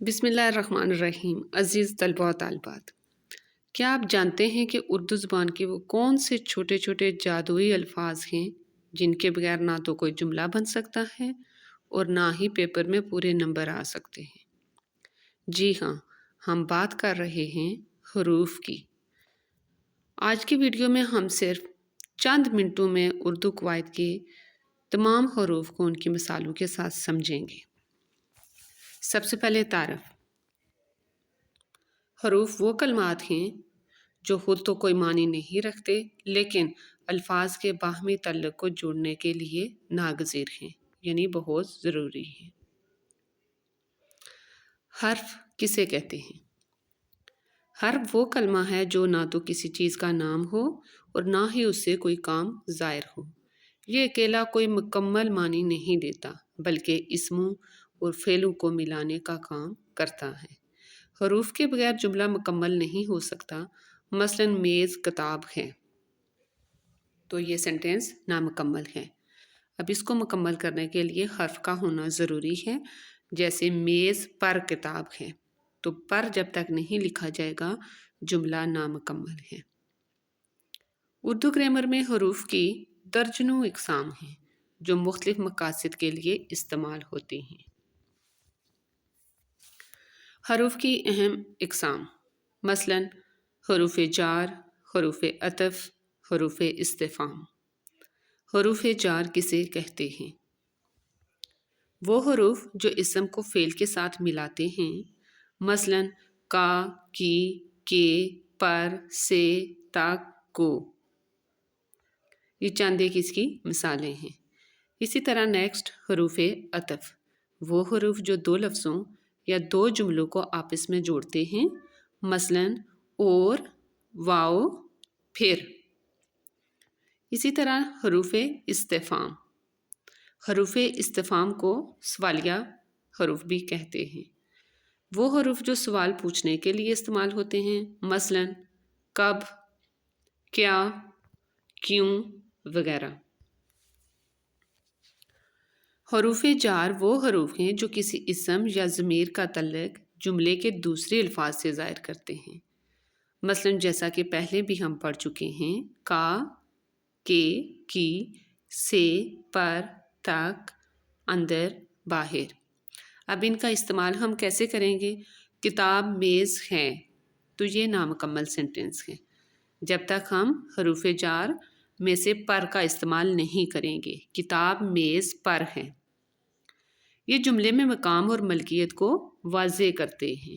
بسم اللہ الرحمن الرحیم۔ عزیز طلباء و طالبات، کیا آپ جانتے ہیں کہ اردو زبان کے وہ کون سے چھوٹے چھوٹے جادوئی الفاظ ہیں جن کے بغیر نہ تو کوئی جملہ بن سکتا ہے اور نہ ہی پیپر میں پورے نمبر آ سکتے ہیں؟ جی ہاں، ہم بات کر رہے ہیں حروف کی۔ آج کی ویڈیو میں ہم صرف چند منٹوں میں اردو قواعد کے تمام حروف کو ان کی مثالوں کے ساتھ سمجھیں گے۔ سب سے پہلے تعارف۔ حروف وہ کلمات ہیں جو خود تو کوئی معنی نہیں رکھتے لیکن الفاظ کے باہمی تعلق کو جوڑنے کے لیے ناگزیر ہیں، یعنی بہت ضروری ہیں۔ حرف کسے کہتے ہیں؟ حرف وہ کلمہ ہے جو نہ تو کسی چیز کا نام ہو اور نہ ہی اس سے کوئی کام ظاہر ہو۔ یہ اکیلا کوئی مکمل معنی نہیں دیتا بلکہ اسموں اور فعلوں کو ملانے کا کام کرتا ہے۔ حروف کے بغیر جملہ مکمل نہیں ہو سکتا۔ مثلاً میز کتاب ہے تو یہ سینٹینس نامکمل ہے۔ اب اس کو مکمل کرنے کے لیے حرف کا ہونا ضروری ہے۔ جیسے میز پر کتاب ہے تو پر جب تک نہیں لکھا جائے گا جملہ نامکمل ہے۔ اردو گرامر میں حروف کی درجنوں اقسام ہیں جو مختلف مقاصد کے لیے استعمال ہوتی ہیں۔ حروف کی اہم اقسام، مثلاً حروف جار، حروف عطف، حروف استفہام۔ حروف جار کسے کہتے ہیں؟ وہ حروف جو اسم کو فعل کے ساتھ ملاتے ہیں، مثلاً کا، کی، کے، پر، سے، تک، کو۔ یہ چند ایک اس کی مثالیں ہیں۔ اسی طرح نیکسٹ حروف عطف، وہ حروف جو دو لفظوں یا دو جملوں کو آپس میں جوڑتے ہیں، مثلاً اور، واؤ، پھر۔ اسی طرح حروف استفہام، حروف استفہام کو سوالیہ حروف بھی کہتے ہیں۔ وہ حروف جو سوال پوچھنے کے لیے استعمال ہوتے ہیں، مثلاً کب، کیا، کیوں وغیرہ۔ حروف جار وہ حروف ہیں جو کسی اسم یا ضمیر کا تعلق جملے کے دوسرے الفاظ سے ظاہر کرتے ہیں، مثلاً جیسا کہ پہلے بھی ہم پڑھ چکے ہیں، کا، کے، کی، سے، پر، تک، اندر، باہر۔ اب ان کا استعمال ہم کیسے کریں گے؟ کتاب میز ہے تو یہ نامکمل سینٹینس ہے جب تک ہم حروف جار میں سے پر کا استعمال نہیں کریں گے۔ کتاب میز پر ہے، یہ جملے میں مقام اور ملکیت کو واضح کرتے ہیں۔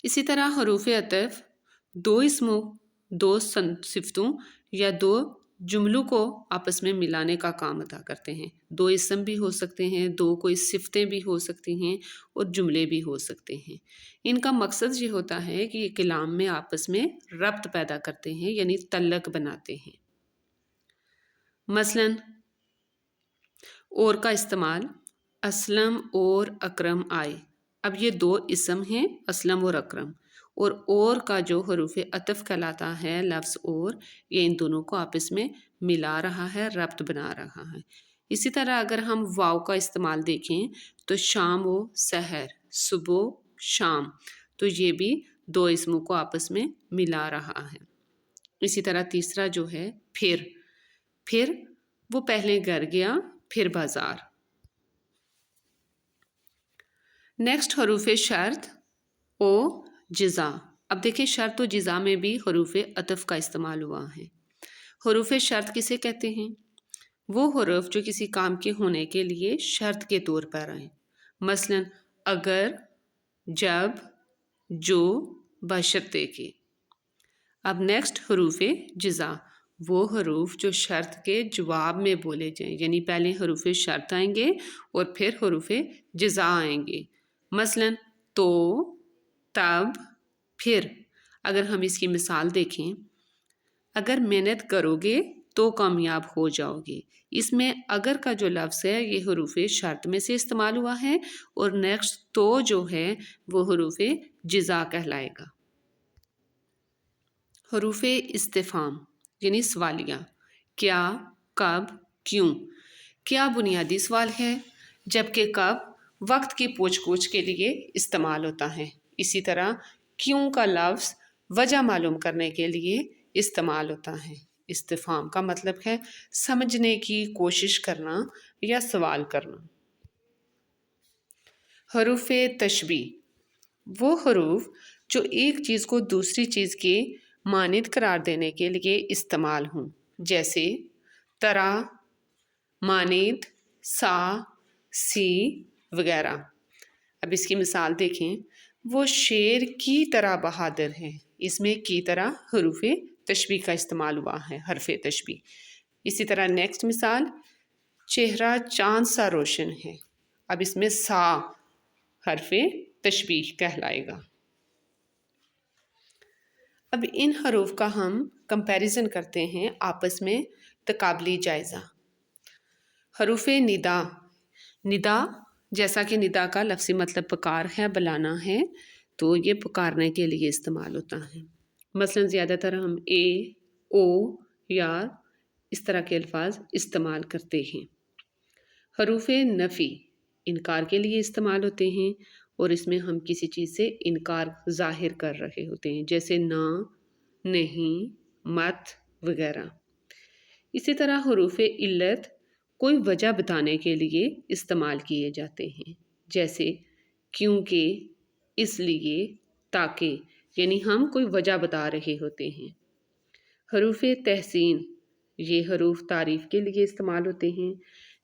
اسی طرح حروف عطف دو اسموں، دو صفتوں یا دو جملوں کو آپس میں ملانے کا کام ادا کرتے ہیں۔ دو اسم بھی ہو سکتے ہیں، دو کوئی صفتیں بھی ہو سکتی ہیں اور جملے بھی ہو سکتے ہیں۔ ان کا مقصد یہ ہوتا ہے کہ یہ کلام میں آپس میں ربط پیدا کرتے ہیں، یعنی تعلق بناتے ہیں۔ مثلاً اور کا استعمال، اسلم اور اکرم آئے۔ اب یہ دو اسم ہیں، اسلم اور اکرم، اور کا جو حروف عطف کہلاتا ہے لفظ اور، یہ ان دونوں کو آپس میں ملا رہا ہے، ربط بنا رہا ہے۔ اسی طرح اگر ہم واو کا استعمال دیکھیں تو شام و سحر، صبح و شام، تو یہ بھی دو اسموں کو آپس میں ملا رہا ہے۔ اسی طرح تیسرا جو ہے پھر وہ پہلے گھر گیا پھر بازار۔ نیکسٹ حروف شرط او جزا۔ اب دیکھیں شرط و جزا میں بھی حروف عطف کا استعمال ہوا ہے۔ حروف شرط کسے کہتے ہیں؟ وہ حروف جو کسی کام کے ہونے کے لیے شرط کے طور پر آئیں، مثلاً اگر، جب، جو، بشرطے کہ۔ اب نیکسٹ حروف جزا، وہ حروف جو شرط کے جواب میں بولے جائیں، یعنی پہلے حروف شرط آئیں گے اور پھر حروف جزا آئیں گے، مثلاً تو، تب، پھر۔ اگر ہم اس کی مثال دیکھیں، اگر محنت کرو گے تو کامیاب ہو جاؤ گے، اس میں اگر کا جو لفظ ہے یہ حروف شرط میں سے استعمال ہوا ہے اور نیکسٹ تو جو ہے وہ حروف جزا کہلائے گا۔ حروف استفہام یعنی سوالیہ، کیا، کب، کیوں۔ کیا بنیادی سوال ہے جبکہ کب وقت کی پوچھ گچھ کے لیے استعمال ہوتا ہے۔ اسی طرح کیوں کا لفظ وجہ معلوم کرنے کے لیے استعمال ہوتا ہے۔ استفہام کا مطلب ہے سمجھنے کی کوشش کرنا یا سوال کرنا۔ حروف تشبیہ وہ حروف جو ایک چیز کو دوسری چیز کے مانند قرار دینے کے لیے استعمال ہوں، جیسے طرح، مانند، سا، سی وغیرہ۔ اب اس کی مثال دیکھیں، وہ شیر کی طرح بہادر ہے۔ اس میں کی طرح حروف تشبیہ کا استعمال ہوا ہے، حرف تشبیہ۔ اسی طرح نیکسٹ مثال، چہرہ چاند سا روشن ہے۔ اب اس میں سا حرف تشبیہ کہلائے گا۔ اب ان حروف کا ہم کمپیریزن کرتے ہیں آپس میں تقابلی جائزہ۔ حروف ندا، ندا جیسا کہ ندا کا لفظی مطلب پکار ہے، بلانا ہے، تو یہ پکارنے کے لیے استعمال ہوتا ہے۔ مثلا زیادہ تر ہم اے، او یا اس طرح کے الفاظ استعمال کرتے ہیں۔ حروف نفی انکار کے لیے استعمال ہوتے ہیں، اور اس میں ہم کسی چیز سے انکار ظاہر کر رہے ہوتے ہیں، جیسے نہ، نہیں، مت وغیرہ۔ اسی طرح حروف علت کوئی وجہ بتانے کے لیے استعمال کیے جاتے ہیں، جیسے کیونکہ، اس لیے، تاکہ، یعنی ہم کوئی وجہ بتا رہے ہوتے ہیں۔ حروف تحسین یہ حروف تعریف کے لیے استعمال ہوتے ہیں،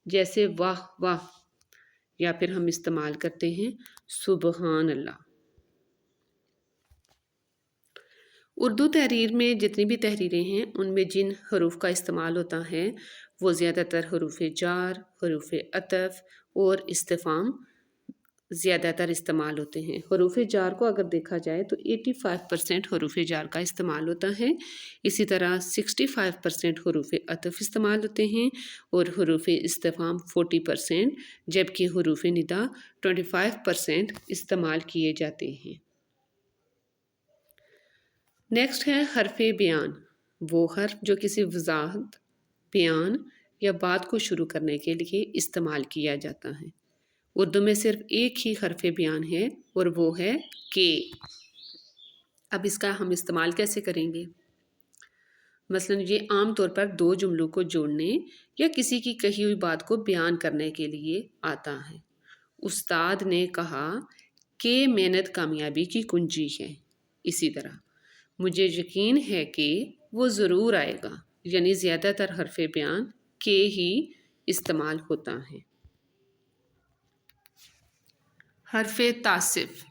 جیسے واہ واہ، یا پھر ہم استعمال کرتے ہیں سبحان اللہ۔ اردو تحریر میں جتنی بھی تحریریں ہیں ان میں جن حروف کا استعمال ہوتا ہے وہ زیادہ تر حروف جار، حروف عطف اور استفہام زیادہ تر استعمال ہوتے ہیں۔ حروف جار کو اگر دیکھا جائے تو 85% حروف جار کا استعمال ہوتا ہے۔ اسی طرح 65% حروف عطف استعمال ہوتے ہیں، اور حروف استفہام 40%، جبکہ حروف ندا 25% استعمال کیے جاتے ہیں۔ نیکسٹ ہے حرف بیان، وہ حرف جو کسی وضاحت، بیان یا بات کو شروع کرنے کے لیے استعمال کیا جاتا ہے۔ اردو میں صرف ایک ہی حرف بیان ہے اور وہ ہے کہ۔ اب اس کا ہم استعمال کیسے کریں گے؟ مثلا یہ عام طور پر دو جملوں کو جوڑنے یا کسی کی کہی ہوئی بات کو بیان کرنے کے لیے آتا ہے۔ استاد نے کہا کہ محنت کامیابی کی کنجی ہے۔ اسی طرح مجھے یقین ہے کہ وہ ضرور آئے گا، یعنی زیادہ تر حرف بیان کے ہی استعمال ہوتا ہے۔ حرف تعصف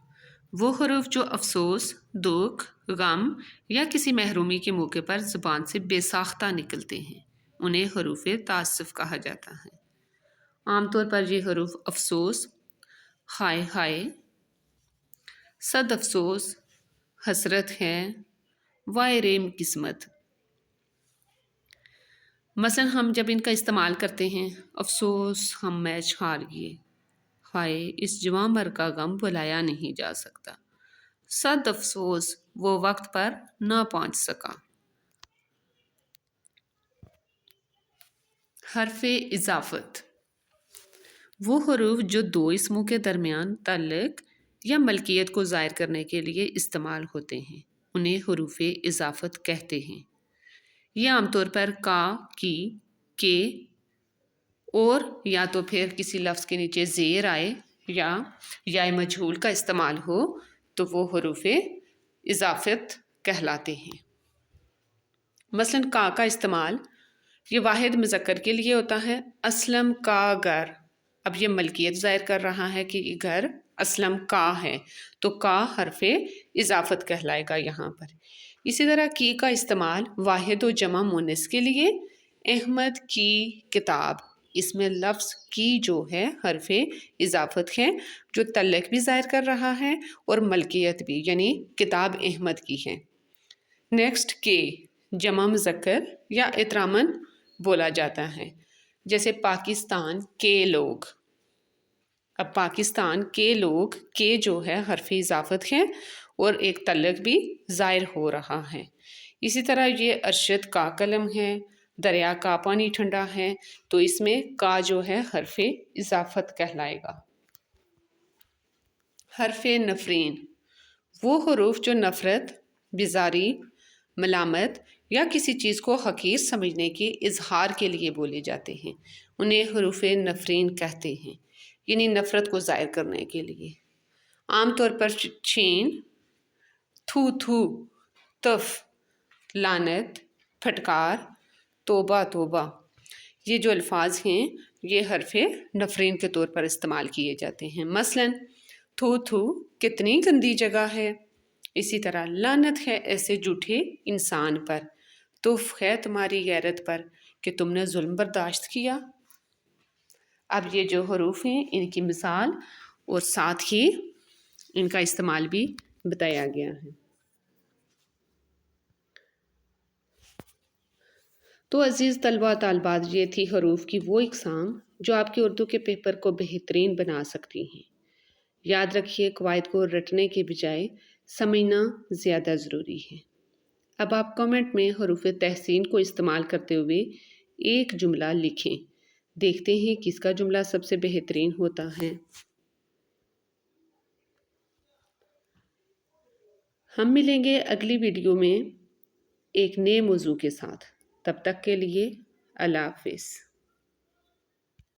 وہ حروف جو افسوس، دکھ، غم یا کسی محرومی کے موقع پر زبان سے بے ساختہ نکلتے ہیں، انہیں حروف تعصف کہا جاتا ہے۔ عام طور پر یہ حروف افسوس، ہائے ہائے، صد افسوس، حسرت ہے، وائے ریم قسمت۔ مثلا ہم جب ان کا استعمال کرتے ہیں، افسوس ہم میچ ہار گئے، ہائے اس جواں مر کا غم بھلایا نہیں جا سکتا، صد افسوس وہ وقت پر نہ پہنچ سکا۔ حرف اضافت وہ حروف جو دو اسموں کے درمیان تعلق یا ملکیت کو ظاہر کرنے کے لیے استعمال ہوتے ہیں، انہیں حروف اضافت کہتے ہیں۔ یہ عام طور پر کا، کی، کے اور یا تو پھر کسی لفظ کے نیچے زیر آئے یا مجہول کا استعمال ہو تو وہ حروف اضافت کہلاتے ہیں۔ مثلا کا استعمال یہ واحد مذکر کے لیے ہوتا ہے، اسلم کا گھر۔ اب یہ ملکیت ظاہر کر رہا ہے کہ یہ گھر اسلم کا ہے، تو کا حرف اضافت کہلائے گا یہاں پر۔ اسی طرح کی کا استعمال واحد و جمع مؤنث کے لیے، احمد کی کتاب، اس میں لفظ کی جو ہے حرف اضافت ہے، جو تعلق بھی ظاہر کر رہا ہے اور ملکیت بھی، یعنی کتاب احمد کی ہے۔ نیکسٹ کے جمع مذکر یا احتراماً بولا جاتا ہے، جیسے پاکستان کے لوگ۔ اب پاکستان کے لوگ کے جو ہے حرف اضافت ہے اور ایک تعلق بھی ظاہر ہو رہا ہے۔ اسی طرح یہ ارشد کا قلم ہے، دریا کا پانی ٹھنڈا ہے، تو اس میں کا جو ہے حرف اضافت کہلائے گا۔ حرف نفرین وہ حروف جو نفرت، بیزاری، ملامت یا کسی چیز کو حقیر سمجھنے کے اظہار کے لیے بولے جاتے ہیں انہیں حروف نفرین کہتے ہیں، یعنی نفرت کو ظاہر کرنے کے لیے۔ عام طور پر چھین، تھو تھو، تف، لعنت، پھٹکار، توبہ توبہ، یہ جو الفاظ ہیں یہ حرف نفرین کے طور پر استعمال کیے جاتے ہیں۔ مثلاً تھو تھو کتنی گندی جگہ ہے، اسی طرح لعنت ہے ایسے جھوٹے انسان پر، تف ہے تمہاری غیرت پر کہ تم نے ظلم برداشت کیا۔ اب یہ جو حروف ہیں ان کی مثال اور ساتھ ہی ان کا استعمال بھی بتایا گیا ہے۔ تو عزیز طلبہ و طالبات، یہ تھی حروف کی وہ اقسام جو آپ کے اردو کے پیپر کو بہترین بنا سکتی ہیں۔ یاد رکھیے قواعد کو رٹنے کے بجائے سمجھنا زیادہ ضروری ہے۔ اب آپ کمنٹ میں حروف تحسین کو استعمال کرتے ہوئے ایک جملہ لکھیں، دیکھتے ہیں کس کا جملہ سب سے بہترین ہوتا ہے۔ ہم ملیں گے اگلی ویڈیو میں ایک نئے موضوع کے ساتھ، تب تک کے لیے اللہ حافظ۔